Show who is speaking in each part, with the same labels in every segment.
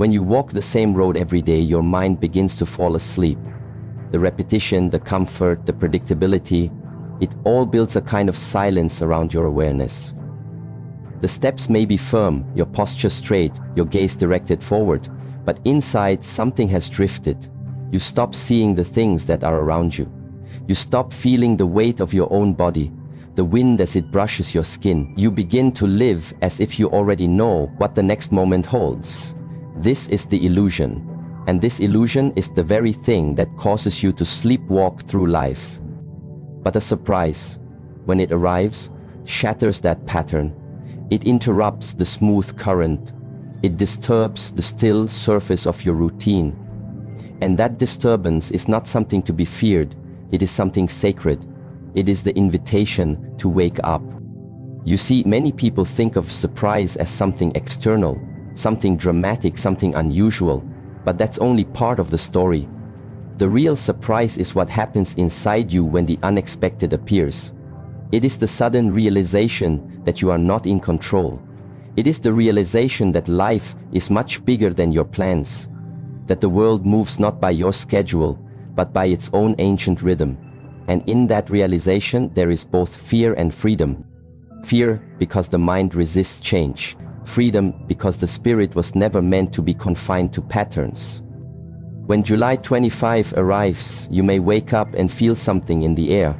Speaker 1: When you walk the same road every day, your mind begins to fall asleep. The repetition, the comfort, the predictability, it all builds a kind of silence around your awareness. The steps may be firm, your posture straight, your gaze directed forward, but inside something has drifted. You stop seeing the things that are around you. You stop feeling the weight of your own body, the wind as it brushes your skin. You begin to live as if you already know what the next moment holds. This is the illusion, and this illusion is the very thing that causes you to sleepwalk through life. But a surprise, when it arrives, shatters that pattern. It interrupts the smooth current. It disturbs the still surface of your routine. And that disturbance is not something to be feared. It is something sacred. It is the invitation to wake up. You see, many people think of surprise as something external, something dramatic, something unusual, but that's only part of the story. The real surprise is what happens inside you when the unexpected appears. It is the sudden realization that you are not in control. It is the realization that life is much bigger than your plans, that the world moves not by your schedule, but by its own ancient rhythm. And in that realization, there is both fear and freedom. Fear because the mind resists change. Freedom because the spirit was never meant to be confined to patterns. When July 25 arrives, you may wake up and feel something in the air.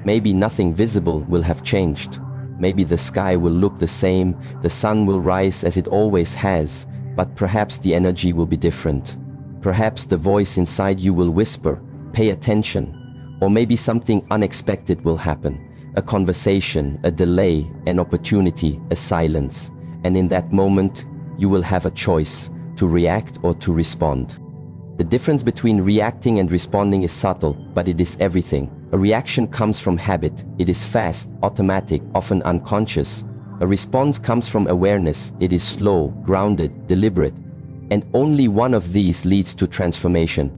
Speaker 1: Maybe nothing visible will have changed. Maybe the sky will look the same, the sun will rise as it always has, but perhaps the energy will be different. Perhaps the voice inside you will whisper, "Pay attention." Or maybe something unexpected will happen. A conversation, a delay, an opportunity, a silence. And in that moment, you will have a choice to react or to respond. The difference between reacting and responding is subtle, but it is everything. A reaction comes from habit. It is fast, automatic, often unconscious. A response comes from awareness. It is slow, grounded, deliberate. And only one of these leads to transformation.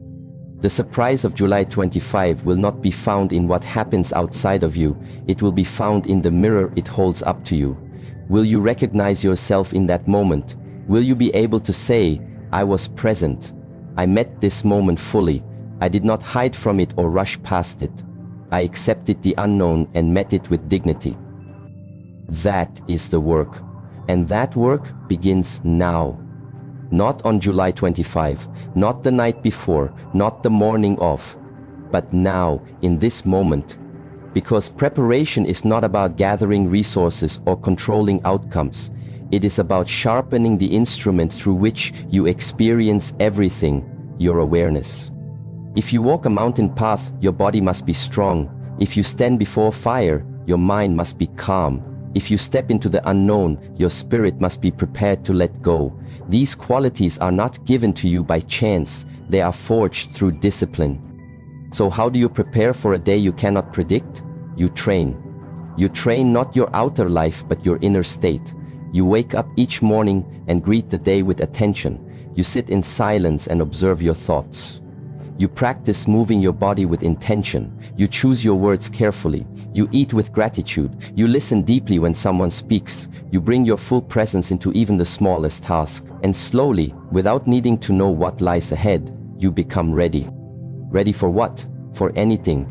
Speaker 1: The surprise of July 25 will not be found in what happens outside of you. It will be found in the mirror it holds up to you. Will you recognize yourself in that moment? Will you be able to say, "I was present. I met this moment fully. I did not hide from it or rush past it. I accepted the unknown and met it with dignity"? That is the work. And that work begins now. Not on July 25, not the night before, not the morning of, but now, in this moment. Because preparation is not about gathering resources or controlling outcomes. It is about sharpening the instrument through which you experience everything, your awareness. If you walk a mountain path, your body must be strong. If you stand before fire, your mind must be calm. If you step into the unknown, your spirit must be prepared to let go. These qualities are not given to you by chance. They are forged through discipline. So how do you prepare for a day you cannot predict? You train. You train not your outer life, but your inner state. You wake up each morning and greet the day with attention. You sit in silence and observe your thoughts. You practice moving your body with intention. You choose your words carefully. You eat with gratitude. You listen deeply when someone speaks. You bring your full presence into even the smallest task. And slowly, without needing to know what lies ahead, you become ready. Ready for what? For anything.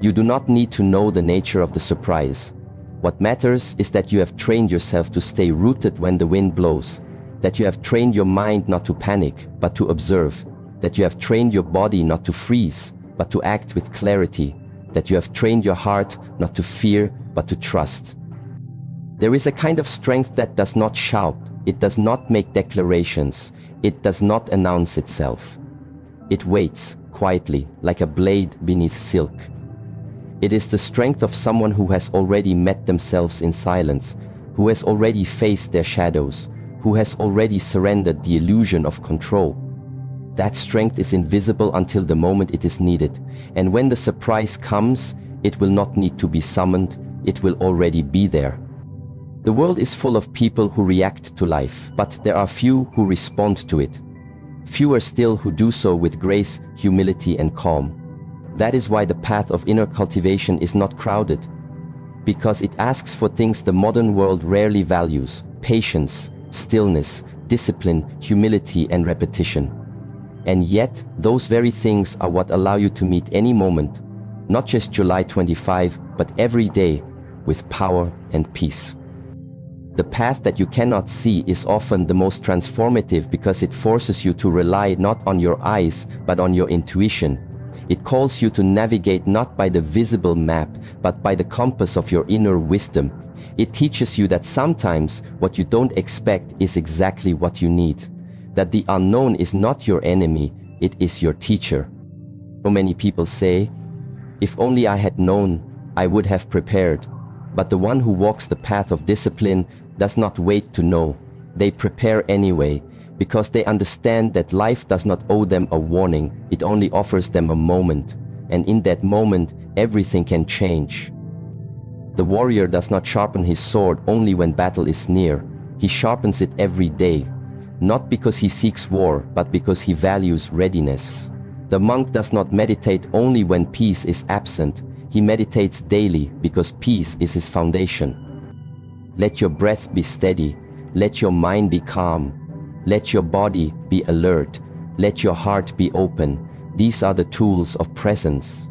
Speaker 1: You do not need to know the nature of the surprise. What matters is that you have trained yourself to stay rooted when the wind blows. That you have trained your mind not to panic, but to observe. That you have trained your body not to freeze, but to act with clarity. That you have trained your heart not to fear, but to trust. There is a kind of strength that does not shout. It does not make declarations. It does not announce itself. It waits quietly, like a blade beneath silk. It is the strength of someone who has already met themselves in silence, who has already faced their shadows, who has already surrendered the illusion of control. That strength is invisible until the moment it is needed, and when the surprise comes, it will not need to be summoned, it will already be there. The world is full of people who react to life, but there are few who respond to it. Fewer still who do so with grace, humility, and calm. That is why the path of inner cultivation is not crowded, because it asks for things the modern world rarely values: patience, stillness, discipline, humility, and repetition. And yet, those very things are what allow you to meet any moment, not just July 25, but every day, with power and peace. The path that you cannot see is often the most transformative because it forces you to rely not on your eyes, but on your intuition. It calls you to navigate not by the visible map, but by the compass of your inner wisdom. It teaches you that sometimes what you don't expect is exactly what you need. That the unknown is not your enemy, it is your teacher. So many people say, if only I had known, I would have prepared. But the one who walks the path of discipline does not wait to know. They prepare anyway, because they understand that life does not owe them a warning, it only offers them a moment. And in that moment, everything can change. The warrior does not sharpen his sword only when battle is near. He sharpens it every day, not because he seeks war, but because he values readiness. The monk does not meditate only when peace is absent. He meditates daily because peace is his foundation. Let your breath be steady. Let your mind be calm. Let your body be alert. Let your heart be open. These are the tools of presence.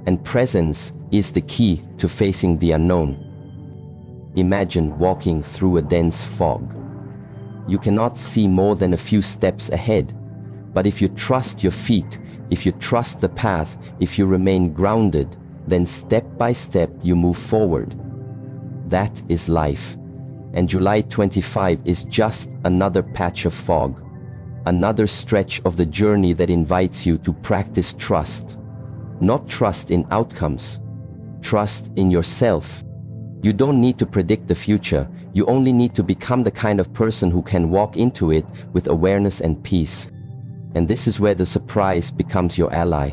Speaker 1: And presence is the key to facing the unknown. Imagine walking through a dense fog. You cannot see more than a few steps ahead. But if you trust your feet, if you trust the path, if you remain grounded, then step by step you move forward. That is life. And July 25 is just another patch of fog, another stretch of the journey that invites you to practice trust. Not trust in outcomes, trust in yourself. You don't need to predict the future, you only need to become the kind of person who can walk into it with awareness and peace. And this is where the surprise becomes your ally.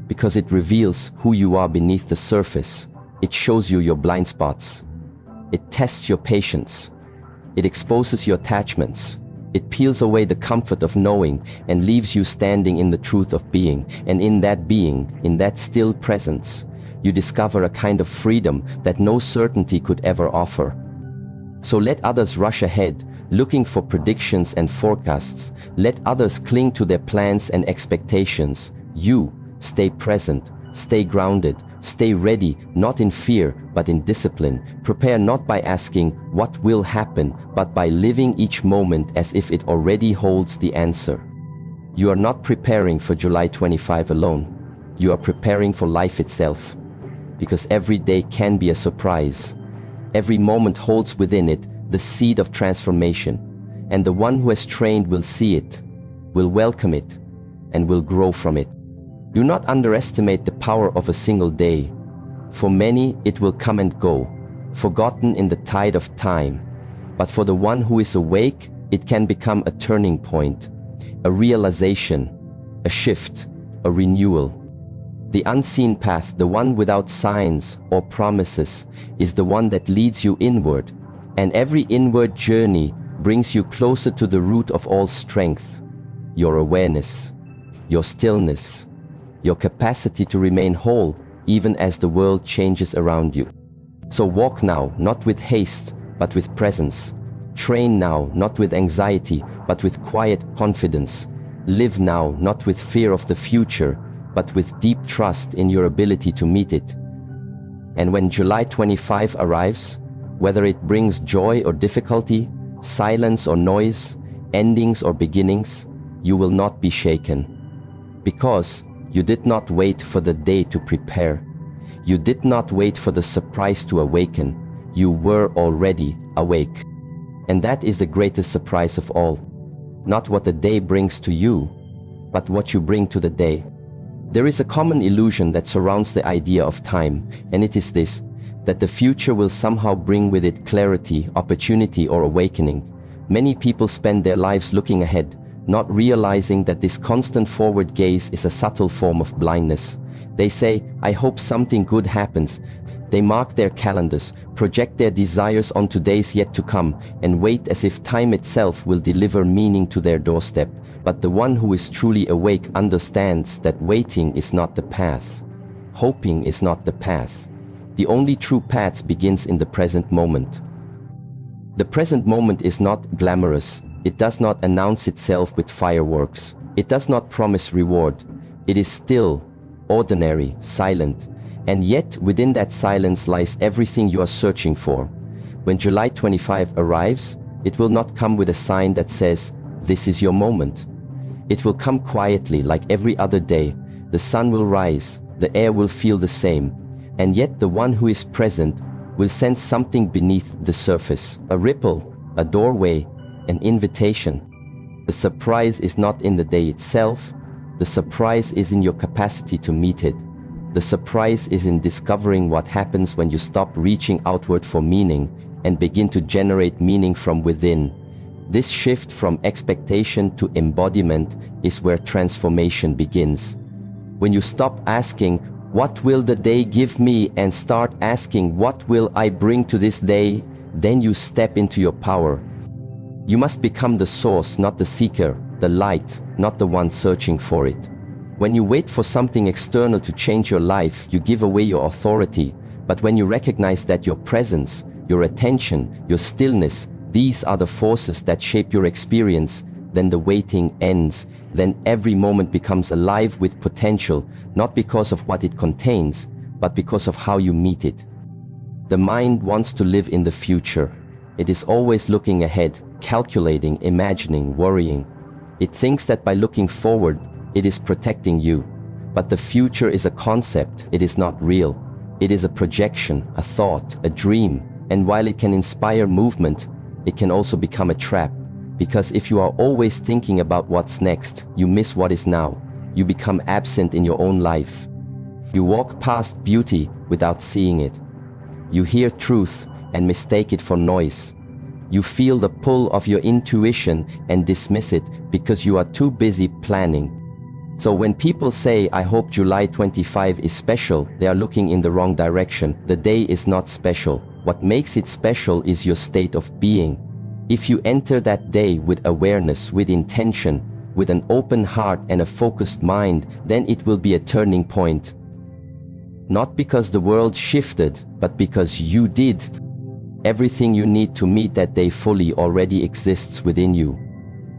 Speaker 1: Because it reveals who you are beneath the surface. It shows you your blind spots. It tests your patience. It exposes your attachments. It peels away the comfort of knowing and leaves you standing in the truth of being. And in that being, in that still presence, you discover a kind of freedom that no certainty could ever offer. So let others rush ahead, looking for predictions and forecasts. Let others cling to their plans and expectations. You stay present, stay grounded, stay ready, not in fear, but in discipline. Prepare not by asking what will happen, but by living each moment as if it already holds the answer. You are not preparing for July 25 alone. You are preparing for life itself. Because every day can be a surprise. Every moment holds within it the seed of transformation. And the one who has trained will see it, will welcome it, and will grow from it. Do not underestimate the power of a single day. For many, it will come and go, forgotten in the tide of time. But for the one who is awake, it can become a turning point, a realization, a shift, a renewal. The unseen path, the one without signs or promises, is the one that leads you inward. And every inward journey brings you closer to the root of all strength, your awareness, your stillness, your capacity to remain whole even as the world changes around you. So walk now, not with haste, but with presence. Train now, not with anxiety, but with quiet confidence. Live now, not with fear of the future, but with deep trust in your ability to meet it. And when July 25 arrives, whether it brings joy or difficulty, silence or noise, endings or beginnings, you will not be shaken. Because you did not wait for the day to prepare. You did not wait for the surprise to awaken. You were already awake. And that is the greatest surprise of all. Not what the day brings to you, but what you bring to the day. There is a common illusion that surrounds the idea of time, and it is this, that the future will somehow bring with it clarity, opportunity, or awakening. Many people spend their lives looking ahead, not realizing that this constant forward gaze is a subtle form of blindness. They say, I hope something good happens. They mark their calendars, project their desires onto days yet to come, and wait as if time itself will deliver meaning to their doorstep. But the one who is truly awake understands that waiting is not the path. Hoping is not the path. The only true path begins in the present moment. The present moment is not glamorous, It does not announce itself with fireworks. It does not promise reward. It is still, ordinary, silent, and yet within that silence lies everything you are searching for. When July 25 arrives, it will not come with a sign that says, "This is your moment." It will come quietly like every other day. The sun will rise, the air will feel the same, and yet the one who is present will sense something beneath the surface. A ripple, a doorway, an invitation. The surprise is not in the day itself. The surprise is in your capacity to meet it. The surprise is in discovering what happens when you stop reaching outward for meaning and begin to generate meaning from within. This shift from expectation to embodiment is where transformation begins. When you stop asking, "What will the day give me?" and start asking, "What will I bring to this day?" then you step into your power. You must become the source, not the seeker, the light, not the one searching for it. When you wait for something external to change your life, you give away your authority. But when you recognize that your presence, your attention, your stillness, these are the forces that shape your experience, then the waiting ends. Then every moment becomes alive with potential, not because of what it contains, but because of how you meet it. The mind wants to live in the future. It is always looking ahead, calculating, imagining, worrying. It thinks that by looking forward, it is protecting you. But the future is a concept, it is not real. It is a projection, a thought, a dream. And while it can inspire movement, it can also become a trap. Because if you are always thinking about what's next, you miss what is now. You become absent in your own life. You walk past beauty without seeing it. You hear truth and mistake it for noise. You feel the pull of your intuition and dismiss it because you are too busy planning. So when people say, "I hope July 25 is special," they are looking in the wrong direction. The day is not special. What makes it special is your state of being. If you enter that day with awareness, with intention, with an open heart and a focused mind, then it will be a turning point. Not because the world shifted, but because you did. Everything you need to meet that day fully already exists within you.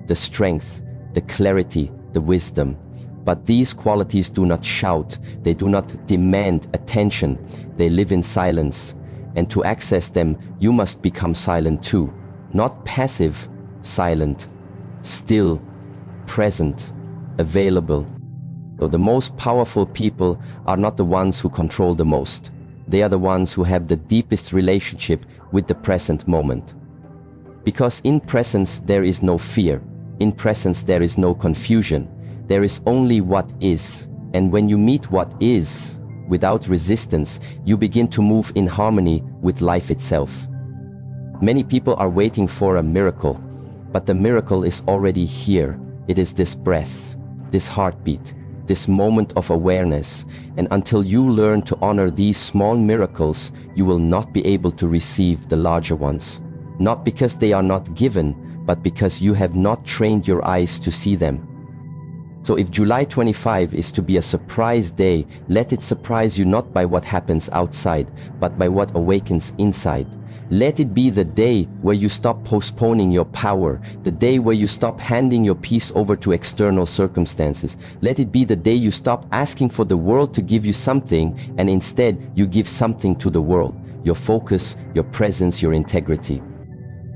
Speaker 1: The strength, the clarity, the wisdom. But these qualities do not shout, they do not demand attention, they live in silence. And to access them, you must become silent too. Not passive, silent, still, present, available. So the most powerful people are not the ones who control the most. They are the ones who have the deepest relationship with the present moment. Because in presence there is no fear. In presence there is no confusion. There is only what is. And when you meet what is, without resistance, you begin to move in harmony with life itself. Many people are waiting for a miracle, but the miracle is already here. It is this breath, this heartbeat, this moment of awareness. And until you learn to honor these small miracles, you will not be able to receive the larger ones. Not because they are not given, but because you have not trained your eyes to see them. So if July 25 is to be a surprise day, let it surprise you not by what happens outside, but by what awakens inside. Let it be the day where you stop postponing your power, the day where you stop handing your peace over to external circumstances. Let it be the day you stop asking for the world to give you something and instead you give something to the world, your focus, your presence, your integrity.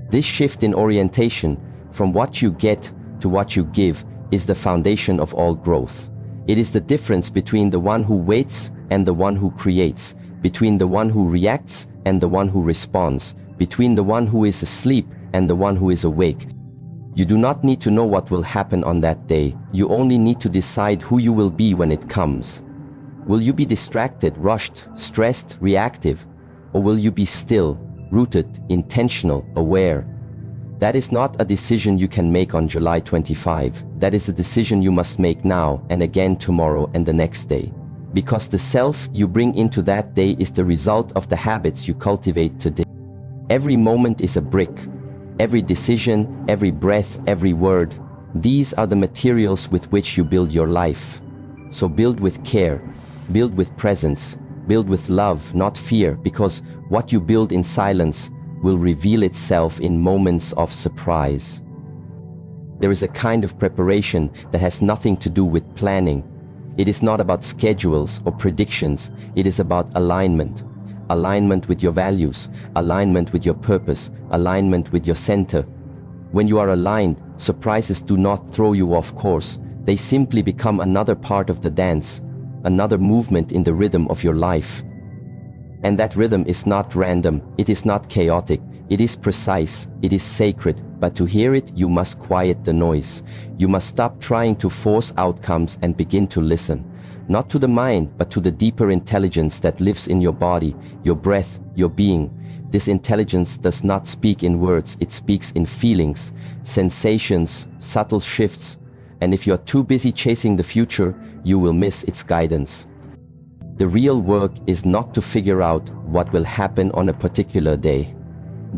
Speaker 1: This shift in orientation from what you get to what you give is the foundation of all growth. It is the difference between the one who waits and the one who creates, between the one who reacts and the one who responds, between the one who is asleep and the one who is awake. You do not need to know what will happen on that day. You only need to decide who you will be when it comes. Will you be distracted, rushed, stressed, reactive? Or will you be still, rooted, intentional, aware? That is not a decision you can make on July 25. That is a decision you must make now and again tomorrow and the next day. Because the self you bring into that day is the result of the habits you cultivate today. Every moment is a brick. Every decision, every breath, every word. These are the materials with which you build your life. So build with care, build with presence, build with love, not fear, because what you build in silence will reveal itself in moments of surprise. There is a kind of preparation that has nothing to do with planning. It is not about schedules or predictions. It is about alignment. Alignment with your values, alignment with your purpose, alignment with your center. When you are aligned, surprises do not throw you off course. They simply become another part of the dance, another movement in the rhythm of your life. And that rhythm is not random, it is not chaotic, it is precise, it is sacred, but to hear it, you must quiet the noise. You must stop trying to force outcomes and begin to listen. Not to the mind, but to the deeper intelligence that lives in your body, your breath, your being. This intelligence does not speak in words, it speaks in feelings, sensations, subtle shifts. And if you are too busy chasing the future, you will miss its guidance. The real work is not to figure out what will happen on a particular day.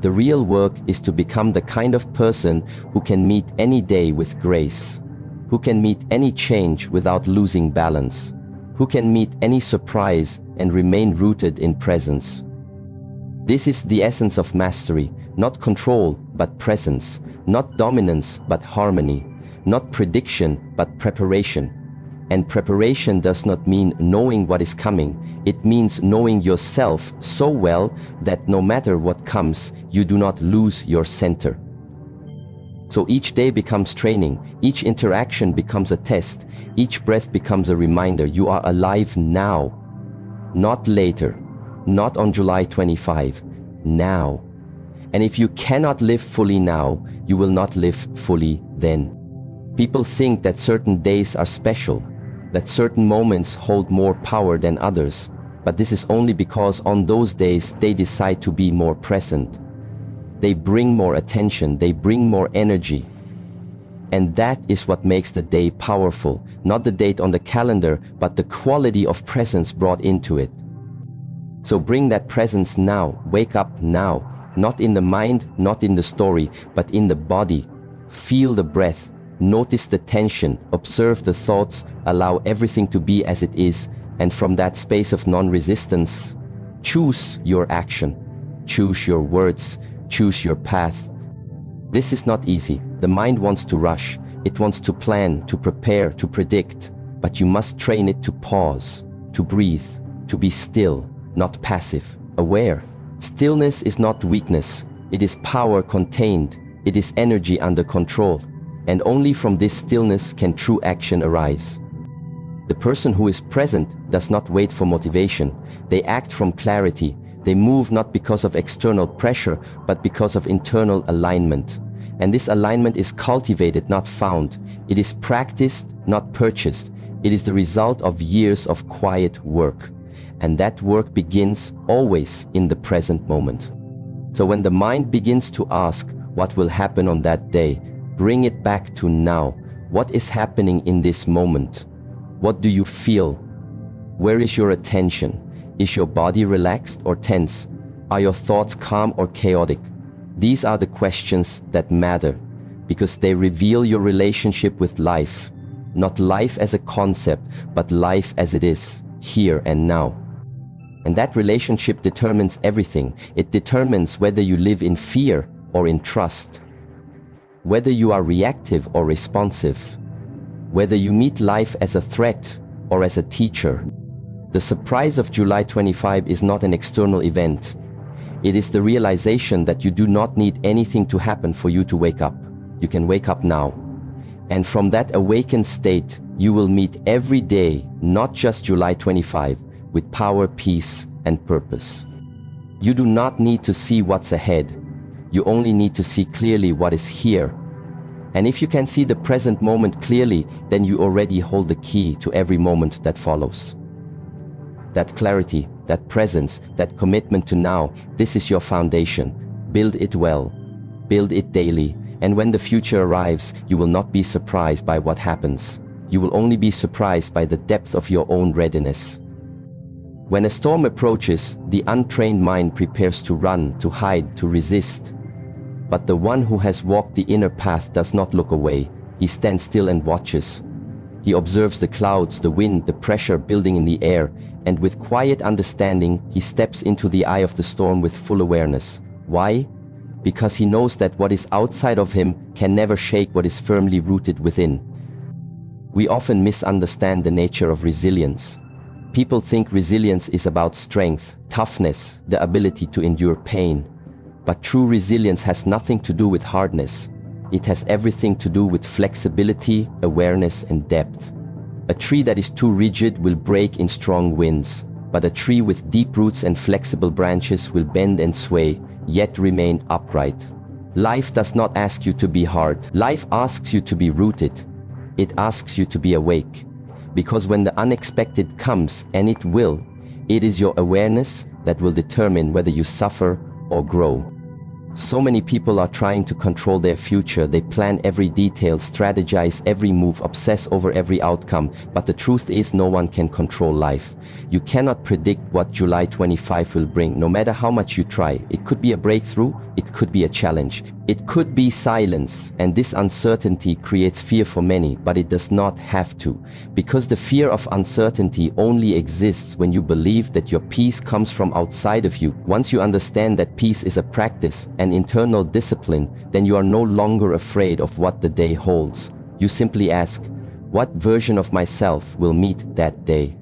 Speaker 1: The real work is to become the kind of person who can meet any day with grace, who can meet any change without losing balance, who can meet any surprise and remain rooted in presence. This is the essence of mastery, not control, but presence, not dominance, but harmony, not prediction, but preparation. And preparation does not mean knowing what is coming. It means knowing yourself so well that no matter what comes, you do not lose your center. So each day becomes training, each interaction becomes a test, each breath becomes a reminder you are alive now, not later, not on July 25, now. And if you cannot live fully now, you will not live fully then. People think that certain days are special, that certain moments hold more power than others, but this is only because on those days they decide to be more present. They bring more attention, they bring more energy. And that is what makes the day powerful, not the date on the calendar, but the quality of presence brought into it. So bring that presence now, wake up now, not in the mind, not in the story, but in the body. Feel the breath. Notice the tension, observe the thoughts, allow everything to be as it is, and from that space of non-resistance, choose your action, choose your words, choose your path. This is not easy. The mind wants to rush. It wants to plan, to prepare, to predict, but you must train it to pause, to breathe, to be still, not passive, aware. Stillness is not weakness. It is power contained. It is energy under control. And only from this stillness can true action arise. The person who is present does not wait for motivation. They act from clarity. They move not because of external pressure, but because of internal alignment. And this alignment is cultivated, not found. It is practiced, not purchased. It is the result of years of quiet work. And that work begins always in the present moment. So when the mind begins to ask what will happen on that day, bring it back to now. What is happening in this moment? What do you feel? Where is your attention? Is your body relaxed or tense? Are your thoughts calm or chaotic? These are the questions that matter because they reveal your relationship with life. Not life as a concept, but life as it is, here and now. And that relationship determines everything. It determines whether you live in fear or in trust, whether you are reactive or responsive, whether you meet life as a threat or as a teacher. The surprise of July 25 is not an external event. It is the realization that you do not need anything to happen for you to wake up. You can wake up now. And from that awakened state, you will meet every day, not just July 25, with power, peace, and purpose. You do not need to see what's ahead. You only need to see clearly what is here. And if you can see the present moment clearly, then you already hold the key to every moment that follows. That clarity, that presence, that commitment to now, this is your foundation. Build it well. Build it daily. And when the future arrives, you will not be surprised by what happens. You will only be surprised by the depth of your own readiness. When a storm approaches, the untrained mind prepares to run, to hide, to resist. But the one who has walked the inner path does not look away. He stands still and watches. He observes the clouds, the wind, the pressure building in the air, and with quiet understanding, he steps into the eye of the storm with full awareness. Why? because he knows that what is outside of him can never shake what is firmly rooted within. We often misunderstand the nature of resilience. People think resilience is about strength, toughness, the ability to endure pain. But true resilience has nothing to do with hardness. It has everything to do with flexibility, awareness, and depth. A tree that is too rigid will break in strong winds, but a tree with deep roots and flexible branches will bend and sway, yet remain upright. Life does not ask you to be hard. Life asks you to be rooted. It asks you to be awake. Because when the unexpected comes, and it will, it is your awareness that will determine whether you suffer or grow. So many people are trying to control their future. They plan every detail, strategize every move, obsess over every outcome. But the truth is, no one can control life. You cannot predict what July 25 will bring, no matter how much you try. It could be a breakthrough, it could be a challenge, it could be silence. And this uncertainty creates fear for many, but it does not have to. Because the fear of uncertainty only exists when you believe that your peace comes from outside of you. Once you understand that peace is a practice, an internal discipline, then you are no longer afraid of what the day holds. You simply ask, what version of myself will meet that day?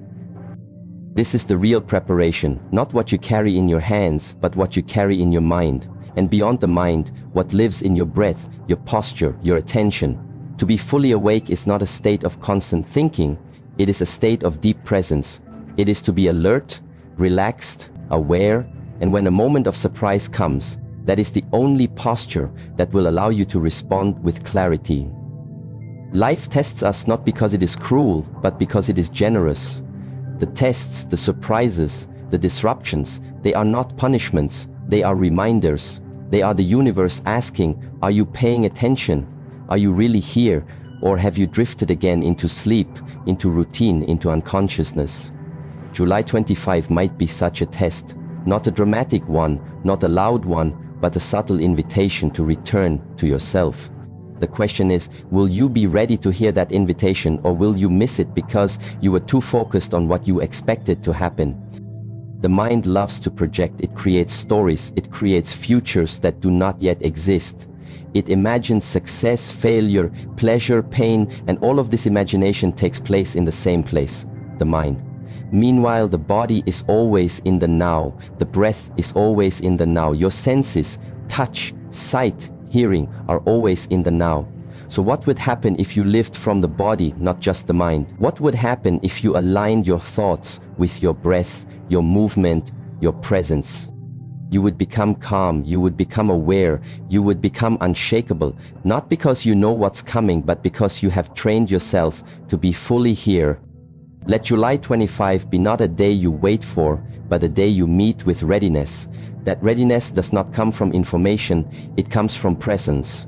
Speaker 1: This is the real preparation, not what you carry in your hands, but what you carry in your mind. And beyond the mind, what lives in your breath, your posture, your attention. To be fully awake is not a state of constant thinking, it is a state of deep presence. It is to be alert, relaxed, aware, and when a moment of surprise comes, that is the only posture that will allow you to respond with clarity. Life tests us not because it is cruel, but because it is generous. The tests, the surprises, the disruptions, they are not punishments, they are reminders. They are the universe asking, are you paying attention? Are you really here? Or have you drifted again into sleep, into routine, into unconsciousness? July 25 might be such a test, not a dramatic one, not a loud one, but a subtle invitation to return to yourself. The question is, will you be ready to hear that invitation, or will you miss it because you were too focused on what you expected to happen? The mind loves to project. It creates stories, it creates futures that do not yet exist. It imagines success, failure, pleasure, pain, and all of this imagination takes place in the same place, the mind. Meanwhile, the body is always in the now. The breath is always in the now. Your senses, touch, sight, hearing, are always in the now. So what would happen if you lived from the body, not just the mind? What would happen if you aligned your thoughts with your breath, your movement, your presence? You would become calm, you would become aware, you would become unshakable, not because you know what's coming, but because you have trained yourself to be fully here. Let July 25 be not a day you wait for, but a day you meet with readiness. That readiness does not come from information, it comes from presence.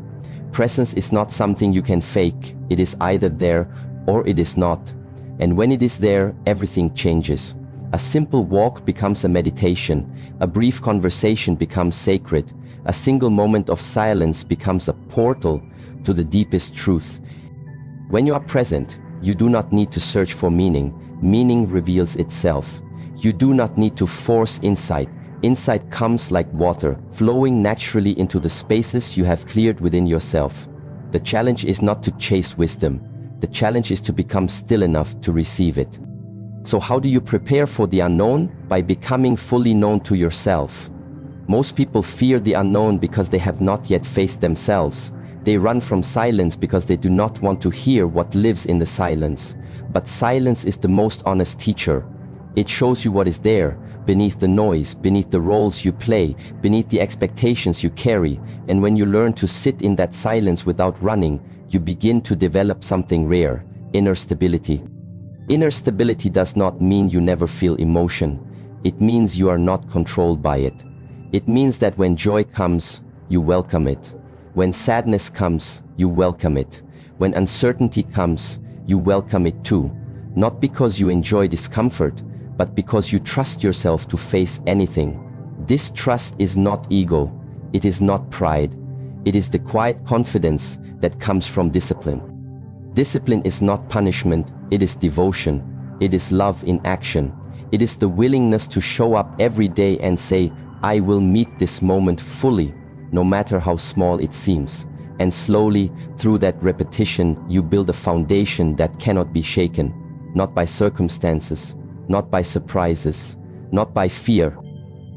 Speaker 1: Presence is not something you can fake. It is either there or it is not. And when it is there, everything changes. A simple walk becomes a meditation. A brief conversation becomes sacred. A single moment of silence becomes a portal to the deepest truth. When you are present, you do not need to search for meaning. Meaning reveals itself. You do not need to force insight. Insight comes like water, flowing naturally into the spaces you have cleared within yourself. The challenge is not to chase wisdom. The challenge is to become still enough to receive it. So how do you prepare for the unknown? By becoming fully known to yourself. Most people fear the unknown because they have not yet faced themselves. They run from silence because they do not want to hear what lives in the silence. But silence is the most honest teacher. It shows you what is there, beneath the noise, beneath the roles you play, beneath the expectations you carry. And when you learn to sit in that silence without running, you begin to develop something rare, inner stability. Inner stability does not mean you never feel emotion. It means you are not controlled by it. It means that when joy comes, you welcome it. When sadness comes, you welcome it. When uncertainty comes, you welcome it too. Not because you enjoy discomfort, but because you trust yourself to face anything. This trust is not ego. It is not pride. It is the quiet confidence that comes from discipline. Discipline is not punishment. It is devotion. It is love in action. It is the willingness to show up every day and say, I will meet this moment fully, no matter how small it seems. And slowly, through that repetition, you build a foundation that cannot be shaken, not by circumstances, not by surprises, not by fear.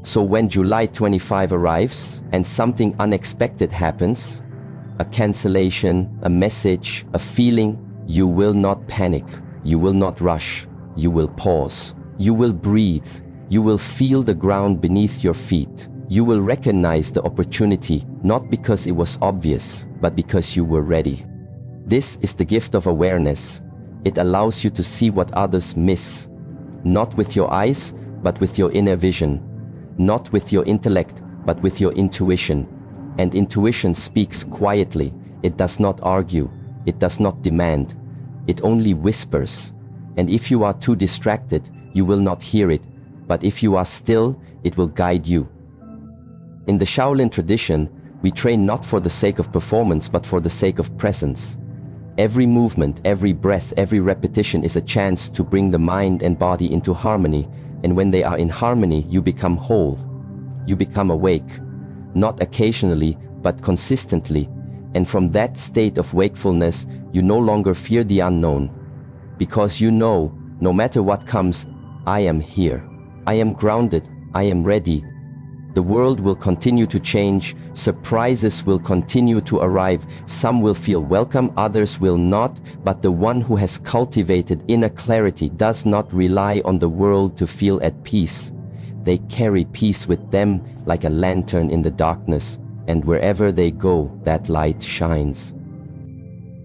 Speaker 1: So when July 25 arrives and something unexpected happens, a cancellation, a message, a feeling, you will not panic, you will not rush, you will pause, you will breathe, you will feel the ground beneath your feet. You will recognize the opportunity, not because it was obvious, but because you were ready. This is the gift of awareness. It allows you to see what others miss, not with your eyes, but with your inner vision, not with your intellect, but with your intuition. And intuition speaks quietly. It does not argue. It does not demand. It only whispers. And if you are too distracted, you will not hear it. But if you are still, it will guide you. In the Shaolin tradition, we train not for the sake of performance, but for the sake of presence. Every movement, every breath, every repetition is a chance to bring the mind and body into harmony. And when they are in harmony, you become whole. You become awake. Not occasionally, but consistently. And from that state of wakefulness, you no longer fear the unknown. Because you know, no matter what comes, I am here. I am grounded. I am ready. The world will continue to change. Surprises will continue to arrive. Some will feel welcome, others will not. But the one who has cultivated inner clarity does not rely on the world to feel at peace. They carry peace with them like a lantern in the darkness, and wherever they go, that light shines.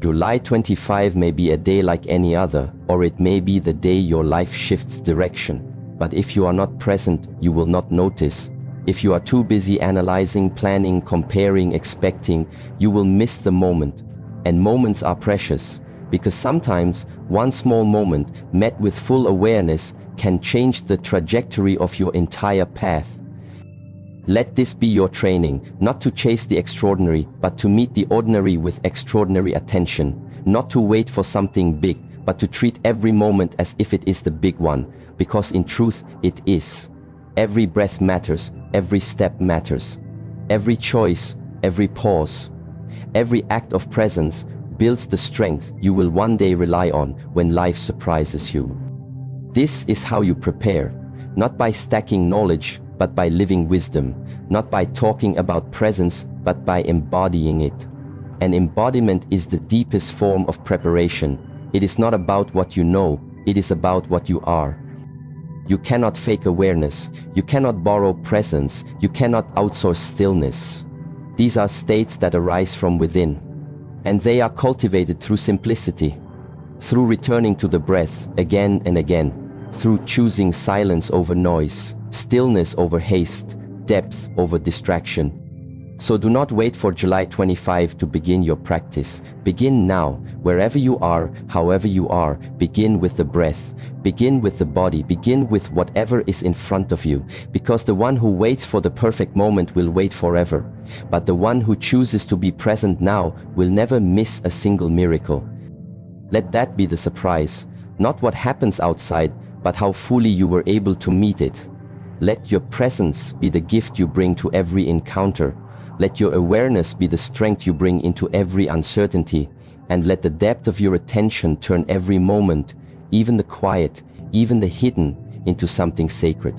Speaker 1: July 25 may be a day like any other, or it may be the day your life shifts direction. But if you are not present, you will not notice. If you are too busy analyzing, planning, comparing, expecting, you will miss the moment. And moments are precious, because sometimes one small moment met with full awareness can change the trajectory of your entire path. Let this be your training, not to chase the extraordinary, but to meet the ordinary with extraordinary attention. Not to wait for something big, but to treat every moment as if it is the big one, because in truth it is. Every breath matters, every step matters. Every choice, every pause, every act of presence builds the strength you will one day rely on when life surprises you. This is how you prepare, not by stacking knowledge, but by living wisdom, not by talking about presence, but by embodying it. And embodiment is the deepest form of preparation. It is not about what you know, it is about what you are. You cannot fake awareness, you cannot borrow presence, you cannot outsource stillness. These are states that arise from within, and they are cultivated through simplicity, through returning to the breath again and again, through choosing silence over noise, stillness over haste, depth over distraction. So do not wait for July 25 to begin your practice. Begin now, wherever you are, however you are. Begin with the breath, begin with the body, begin with whatever is in front of you. Because the one who waits for the perfect moment will wait forever. But the one who chooses to be present now will never miss a single miracle. Let that be the surprise, not what happens outside, but how fully you were able to meet it. Let your presence be the gift you bring to every encounter. Let your awareness be the strength you bring into every uncertainty, and let the depth of your attention turn every moment, even the quiet, even the hidden, into something sacred.